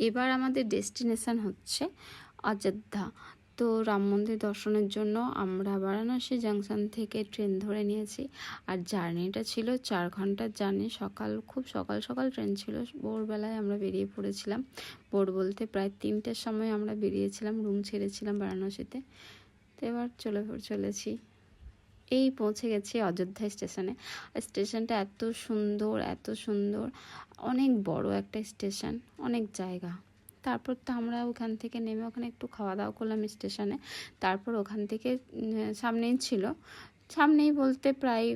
এবার আমাদের ডেস্টিনেশন হচ্ছে অযোধ্যা। তো রাম মন্দির দর্শনের জন্য আমরা বারাণসী জাংশন থেকে ট্রেন ধরে নিয়েছি। আর জার্নিটা ছিল 4 ঘন্টার জার্নি। খুব সকাল সকাল ট্রেন ছিল, ভোরবেলায় আমরা বেরিয়ে পড়েছিলাম। ভোর বলতে প্রায় 3টের সময় আমরা বেরিয়েছিলাম, রুম ছেড়েছিলাম বারাণসীতে। তো এবার চলেছি, এই পৌঁছে গেছি অযোধ্যা স্টেশনে। স্টেশনটা এত সুন্দর, অনেক বড় একটা স্টেশন, অনেক জায়গা। তারপর তো আমরা ওখান থেকে নেমে ওখানে একটু খাওয়া দাওয়া করলাম স্টেশনে। তারপর ওখান থেকে সামনেই বলতে প্রায়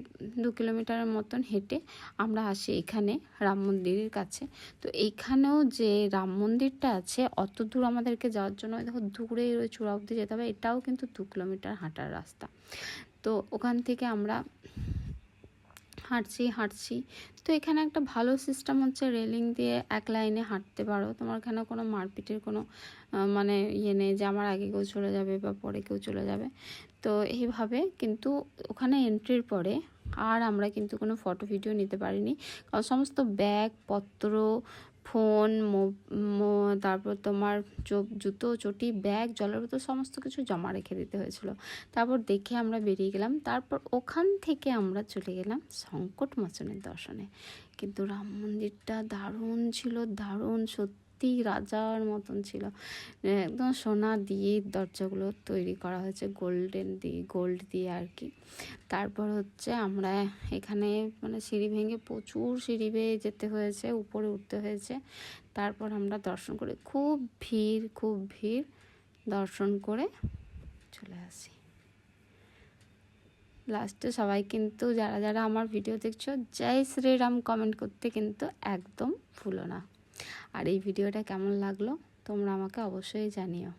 2 কিলোমিটারের মতন হেঁটে আমরা আসি এখানে রাম মন্দিরের কাছে। তো এইখানেও যে রাম মন্দিরটা আছে, অত দূর আমাদেরকে যাওয়ার জন্য দেখো দূরে ওই চূড়া অবধি যেতে হবে। এটাও কিন্তু 2 কিলোমিটার হাঁটার রাস্তা। তো ওখান থেকে আমরা হাঁটছি। তো এখানে একটা ভালো সিস্টেম হচ্ছে, রেলিং দিয়ে এক লাইনে হাঁটতে পারো। তোমার এখানে কোনো মারপিটের কোনো মানে নেই যে আমার আগে কেউ চলে যাবে বা পরে কেউ চলে যাবে। তো এইভাবে কিন্তু ওখানে এন্ট্রির পরে আর আমরা কিন্তু কোনো ফটো ভিডিও নিতে পারিনি, কারণ সমস্ত ব্যাগপত্র, ফোন, তারপর তোমার জুতো, চটি, ব্যাগ, জলের বোতল সমস্ত কিছু জমা রেখে দিতে হয়েছিল। তারপর দেখে আমরা বেরিয়ে গেলাম। তারপর ওখান থেকে আমরা চলে গেলাম সংকটমোচনের দর্শনে। কিন্তু রাম মন্দিরটা দারুণ ছিল, সত্যি রাজার মতন ছিল। একদম সোনা দিয়ে দরজাগুলো তৈরি করা হয়েছে, গোল্ড দিয়ে আর কি। তারপর হচ্ছে আমরা এখানে মানে প্রচুর সিঁড়ি বেয়ে যেতে হয়েছে, উপরে উঠতে হয়েছে। তারপর আমরা দর্শন করে খুব ভিড় দর্শন করে চলে আসি। লাস্টে সবাই কিন্তু যারা আমার ভিডিও দেখছো, জয় শ্রীরাম কমেন্ট করতে কিন্তু একদম ভুলো না। আর এই ভিডিওটা কেমন লাগলো তোমরা আমাকে অবশ্যই জানিও।